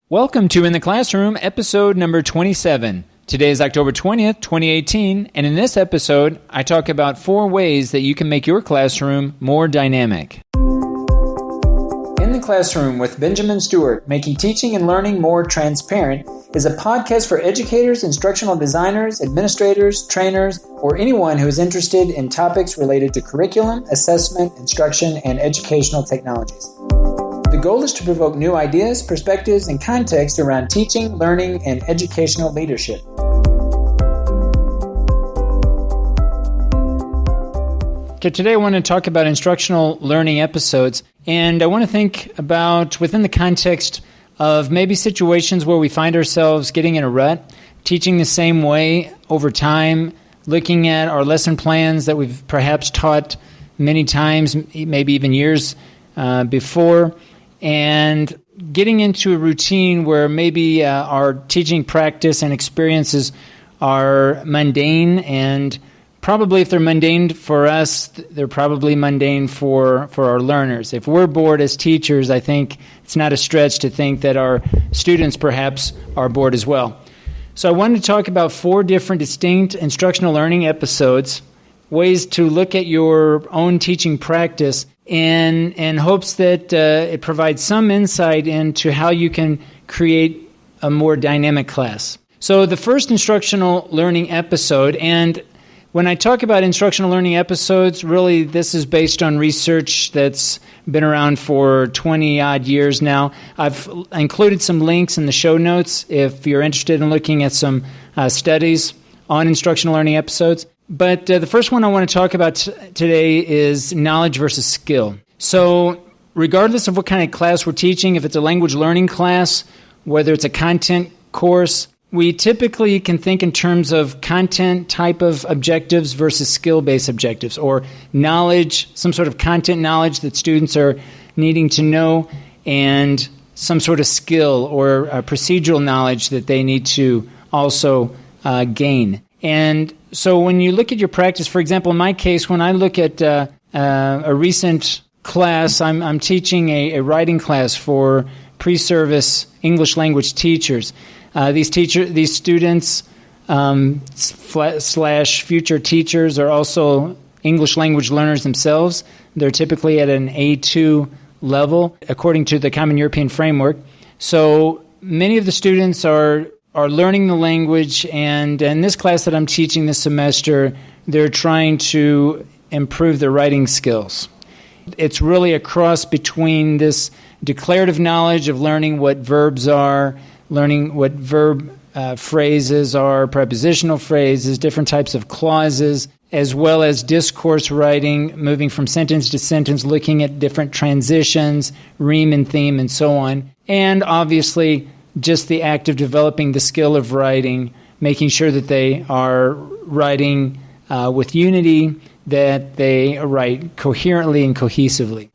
Welcome to In the Classroom, episode number 27. Today is October 20th, 2018, and in this episode, I talk about 4 ways that you can make your classroom more dynamic. In the Classroom with Benjamin Stewart, Making Teaching and Learning More Transparent, is a podcast for educators, instructional designers, administrators, trainers, or anyone who is interested in topics related to curriculum, assessment, instruction, and educational technologies. The goal is to provoke new ideas, perspectives, and context around teaching, learning, and educational leadership. Okay, today I want to talk about instructional learning episodes, and I want to think about within the context of maybe situations where we find ourselves getting in a rut, teaching the same way over time, looking at our lesson plans that we've perhaps taught many times, maybe even years before, and getting into a routine where maybe our teaching practice and experiences are mundane, and probably if they're mundane for us, they're probably mundane for our learners. If we're bored as teachers, I think it's not a stretch to think that our students perhaps are bored as well. So I wanted to talk about 4 different distinct instructional learning episodes, ways to look at your own teaching practice in hopes that it provides some insight into how you can create a more dynamic class. So the first instructional learning episode, and when I talk about instructional learning episodes, really this is based on research that's been around for 20-odd years now. I've included some links in the show notes if you're interested in looking at some studies on instructional learning episodes. But the first one I want to talk about today is knowledge versus skill. So regardless of what kind of class we're teaching, if it's a language learning class, whether it's a content course, we typically can think in terms of content type of objectives versus skill-based objectives, or knowledge, some sort of content knowledge that students are needing to know, and some sort of skill or procedural knowledge that they need to also gain. And so when you look at your practice, for example, in my case, when I look at a recent class, I'm teaching a writing class for pre-service English language teachers. These students / future teachers are also English language learners themselves. They're typically at an A2 level, according to the Common European Framework. So many of the students are learning the language, and in this class that I'm teaching this semester, they're trying to improve their writing skills. It's really a cross between this declarative knowledge of learning what verbs are, learning what verb phrases are, prepositional phrases, different types of clauses, as well as discourse writing, moving from sentence to sentence, looking at different transitions, rhyme and theme, and so on. And obviously, just the act of developing the skill of writing, making sure that they are writing with unity, that they write coherently and cohesively.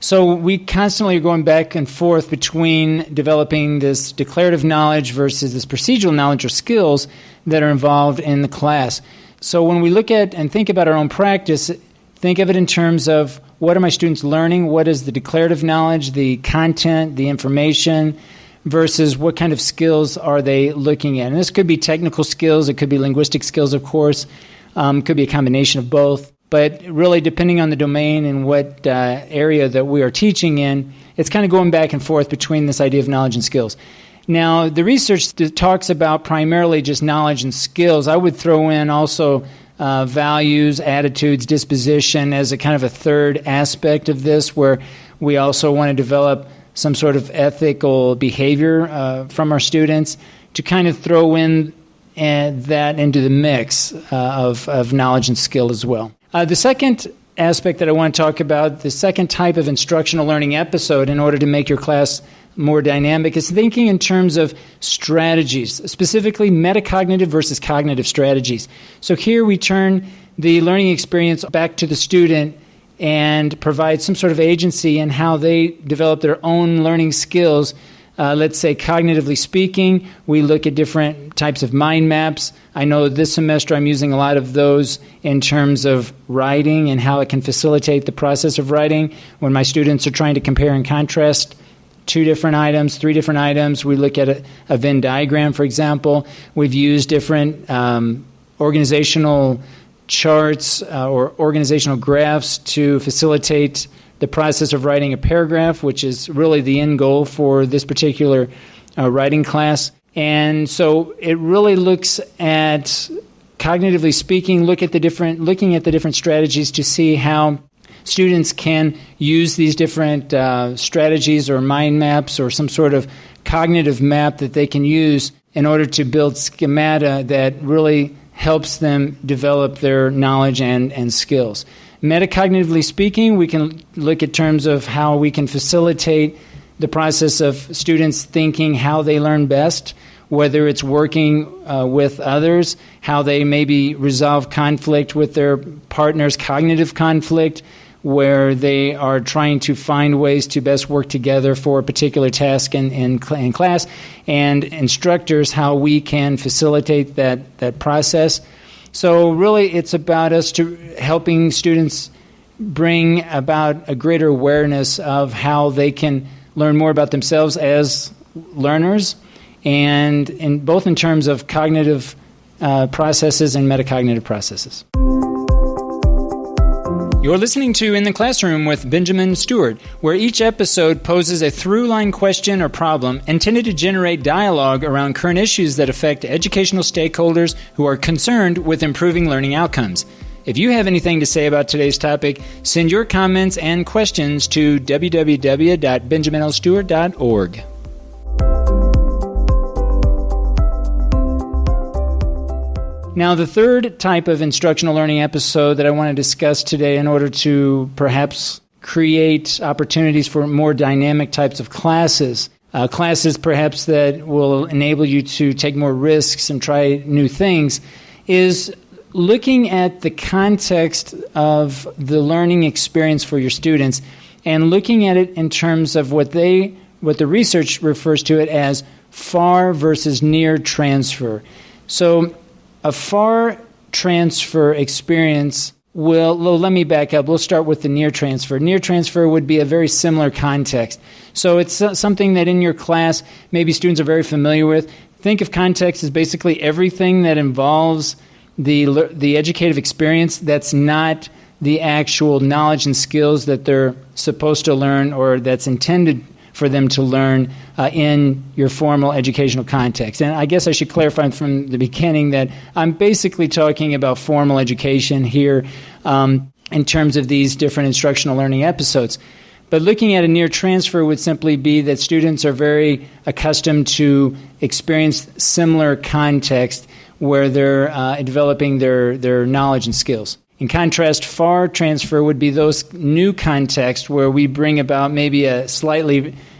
So we constantly are going back and forth between developing this declarative knowledge versus this procedural knowledge or skills that are involved in the class. So when we look at and think about our own practice, think of it in terms of what are my students learning, what is the declarative knowledge, the content, the information, versus what kind of skills are they looking at. And this could be technical skills, it could be linguistic skills, of course, it could be a combination of both. But really, depending on the domain and what area that we are teaching in, it's kind of going back and forth between this idea of knowledge and skills. Now, the research that talks about primarily just knowledge and skills, I would throw in also values, attitudes, disposition as a kind of a third aspect of this, where we also want to develop some sort of ethical behavior from our students to kind of throw in that into the mix of knowledge and skill as well. The second aspect that I want to talk about, the second type of instructional learning episode in order to make your class more dynamic, is thinking in terms of strategies, specifically metacognitive versus cognitive strategies. So here we turn the learning experience back to the student and provide some sort of agency in how they develop their own learning skills. Let's say cognitively speaking, we look at different types of mind maps. I know this semester I'm using a lot of those in terms of writing and how it can facilitate the process of writing when my students are trying to compare and contrast 2 different items, 3 different items. We look at a Venn diagram, for example. We've used different organizational charts or organizational graphs to facilitate the process of writing a paragraph, which is really the end goal for this particular writing class. And so it really looks at, cognitively speaking, looking at the different strategies to see how students can use these different strategies or mind maps or some sort of cognitive map that they can use in order to build schemata that really helps them develop their knowledge and skills. Metacognitively speaking, we can look at terms of how we can facilitate the process of students thinking how they learn best, whether it's working with others, how they maybe resolve conflict with their partners, cognitive conflict, where they are trying to find ways to best work together for a particular task in class, and instructors, how we can facilitate that process. So really it's about us to helping students bring about a greater awareness of how they can learn more about themselves as learners, and both in terms of cognitive processes and metacognitive processes. You're listening to In the Classroom with Benjamin Stewart, where each episode poses a through-line question or problem intended to generate dialogue around current issues that affect educational stakeholders who are concerned with improving learning outcomes. If you have anything to say about today's topic, send your comments and questions to www.benjaminlstewart.org. Now, the third type of instructional learning episode that I want to discuss today in order to perhaps create opportunities for more dynamic types of classes, classes perhaps that will enable you to take more risks and try new things, is looking at the context of the learning experience for your students and looking at it in terms of what the research refers to it as far versus near transfer. So a far transfer experience let me back up. We'll start with the near transfer. Near transfer would be a very similar context. So it's something that in your class maybe students are very familiar with. Think of context as basically everything that involves the educative experience that's not the actual knowledge and skills that they're supposed to learn or that's intended for them to learn in your formal educational context. And I guess I should clarify from the beginning that I'm basically talking about formal education here in terms of these different instructional learning episodes. But looking at a near transfer would simply be that students are very accustomed to experience similar context where they're developing their knowledge and skills. In contrast, far transfer would be those new contexts where we bring about maybe a slight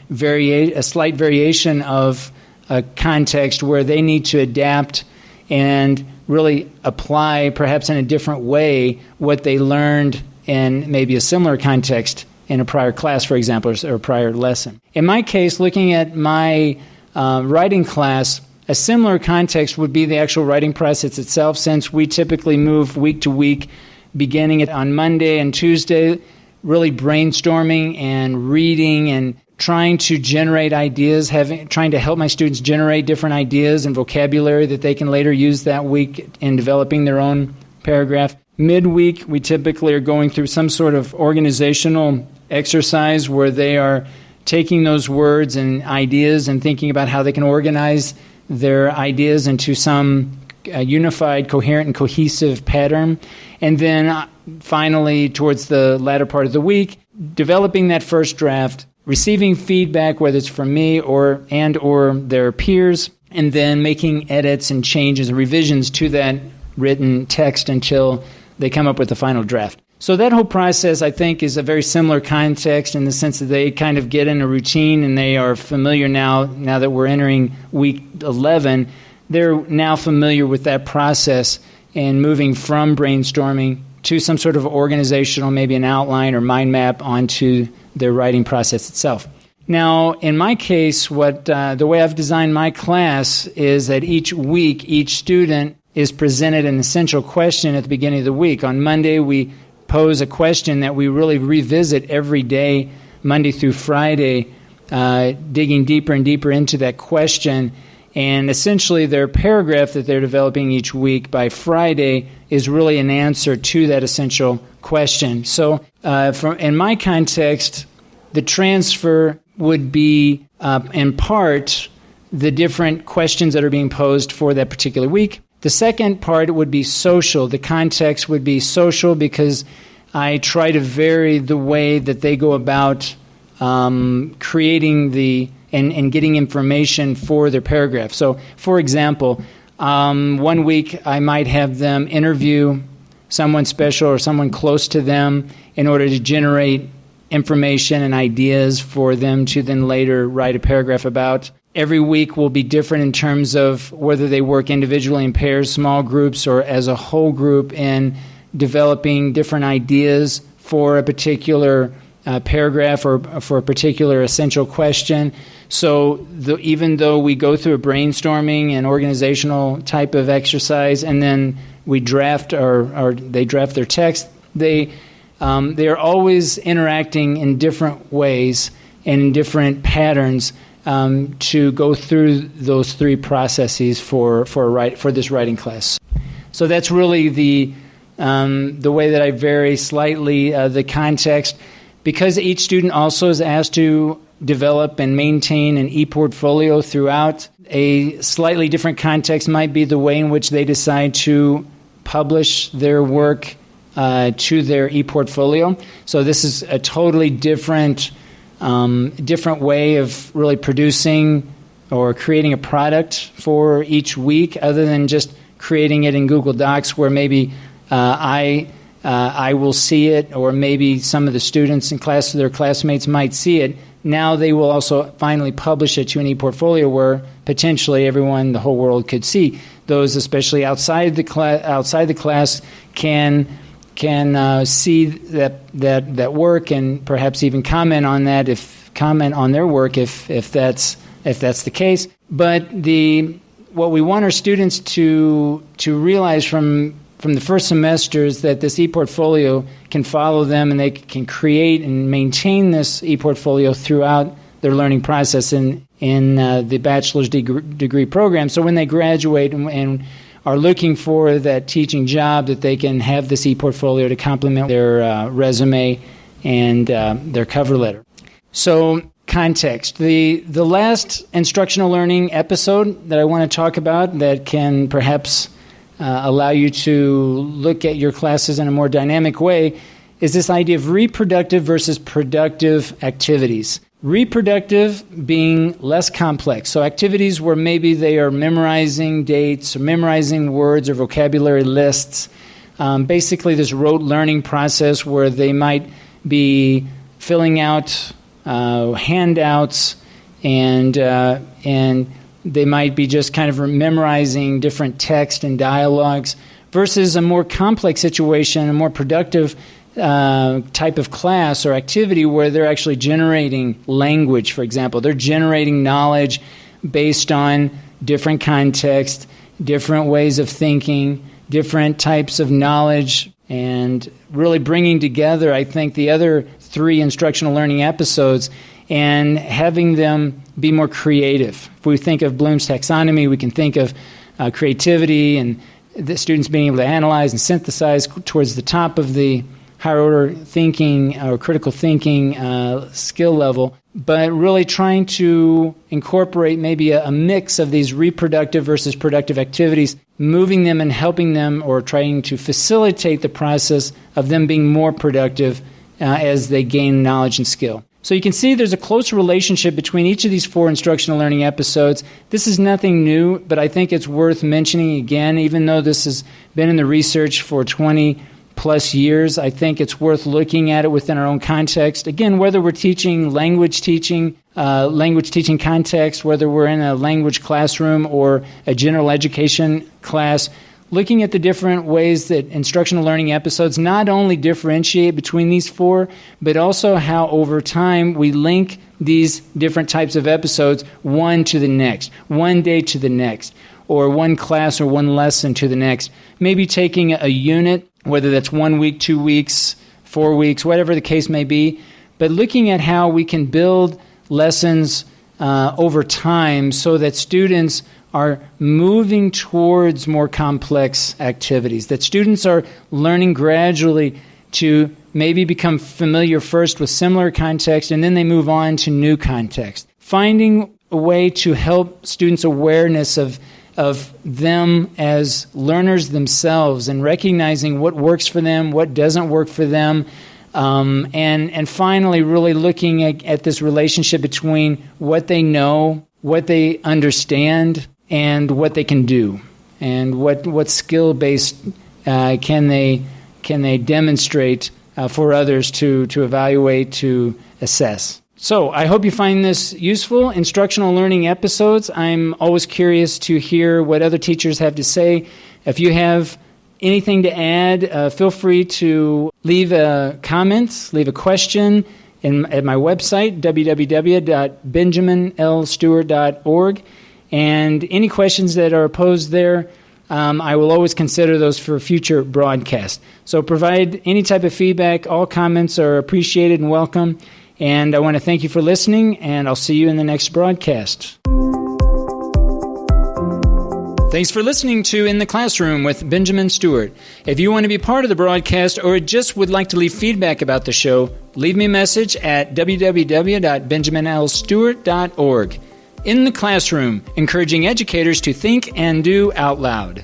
variation of a context where they need to adapt and really apply, perhaps in a different way, what they learned in maybe a similar context in a prior class, for example, or a prior lesson. In my case, looking at my writing class, a similar context would be the actual writing process itself, since we typically move week to week, beginning it on Monday and Tuesday, really brainstorming and reading and trying to generate ideas, trying to help my students generate different ideas and vocabulary that they can later use that week in developing their own paragraph. Midweek, we typically are going through some sort of organizational exercise where they are taking those words and ideas and thinking about how they can organize their ideas into some unified, coherent, and cohesive pattern. And then finally, towards the latter part of the week, developing that first draft, receiving feedback, whether it's from me or their peers, and then making edits and changes and revisions to that written text until they come up with the final draft. So that whole process, I think, is a very similar context in the sense that they kind of get in a routine and they are familiar now that we're entering week 11. They're now familiar with that process and moving from brainstorming to some sort of organizational, maybe an outline or mind map onto their writing process itself. Now, in my case, the way I've designed my class is that each week, each student is presented an essential question at the beginning of the week. On Monday, we pose a question that we really revisit every day, Monday through Friday, digging deeper and deeper into that question. And essentially their paragraph that they're developing each week by Friday is really an answer to that essential question. So in my context, the transfer would be, in part, the different questions that are being posed for that particular week. The second part would be social. The context would be social because I try to vary the way that they go about creating and getting information for their paragraph. So, for example, one week I might have them interview someone special or someone close to them in order to generate information and ideas for them to then later write a paragraph about. Every week will be different in terms of whether they work individually in pairs, small groups, or as a whole group in developing different ideas for a particular paragraph or for a particular essential question. So even though we go through a brainstorming and organizational type of exercise and then we draft or they draft their text, they are always interacting in different ways and in different patterns to go through those three processes for this writing class. So that's really the way that I vary slightly the context. Because each student also is asked to develop and maintain an e-portfolio throughout, a slightly different context might be the way in which they decide to publish their work to their e-portfolio. So this is a totally different way of really producing or creating a product for each week, other than just creating it in Google Docs, where maybe I will see it, or maybe some of the students in class, their classmates might see it. Now they will also finally publish it to an e-portfolio where potentially everyone, the whole world, could see. Those, especially outside the class, can see that work and perhaps even comment on their work if that's the case. But what we want our students to realize from the first semester is that this e-portfolio can follow them and they can create and maintain this e-portfolio throughout their learning process in the bachelor's degree program. So when they graduate and are looking for that teaching job, that they can have this e-portfolio to complement their resume and their cover letter. So context. The last instructional learning episode that I want to talk about that can perhaps allow you to look at your classes in a more dynamic way is this idea of reproductive versus productive activities. Reproductive being less complex. So activities where maybe they are memorizing dates or memorizing words or vocabulary lists. Basically this rote learning process where they might be filling out handouts and they might be just kind of memorizing different text and dialogues, versus a more complex situation, a more productive type of class or activity where they're actually generating language, for example. They're generating knowledge based on different context, different ways of thinking, different types of knowledge, and really bringing together, I think, the other three instructional learning episodes and having them be more creative. If we think of Bloom's taxonomy, we can think of creativity and the students being able to analyze and synthesize towards the top of the higher order thinking or critical thinking skill level, but really trying to incorporate maybe a mix of these reproductive versus productive activities, moving them and helping them or trying to facilitate the process of them being more productive as they gain knowledge and skill. So you can see there's a close relationship between each of these four instructional learning episodes. This is nothing new, but I think it's worth mentioning again, even though this has been in the research for 20 plus years. I think it's worth looking at it within our own context. Again, whether we're teaching language teaching context, whether we're in a language classroom or a general education class, looking at the different ways that instructional learning episodes not only differentiate between these four, but also how over time we link these different types of episodes one to the next, one day to the next, or one class or one lesson to the next. Maybe taking a unit, whether that's 1 week, 2 weeks, 4 weeks, whatever the case may be, but looking at how we can build lessons over time so that students are moving towards more complex activities, that students are learning gradually to maybe become familiar first with similar context, and then they move on to new context. Finding a way to help students' awareness of them as learners themselves and recognizing what works for them, what doesn't work for them, and finally really looking at this relationship between what they know, what they understand, and what they can do, and what skill-based can they demonstrate for others to evaluate, to assess. So I hope you find this useful. Instructional learning episodes. I'm always curious to hear what other teachers have to say. If you have anything to add, feel free to leave a comment, leave a question at my website, www.benjaminlstewart.org. And any questions that are posed there, I will always consider those for future broadcasts. So provide any type of feedback. All comments are appreciated and welcome. And I want to thank you for listening, and I'll see you in the next broadcast. Thanks for listening to In the Classroom with Benjamin Stewart. If you want to be part of the broadcast or just would like to leave feedback about the show, leave me a message at www.benjaminlstewart.org. In the Classroom, encouraging educators to think and do out loud.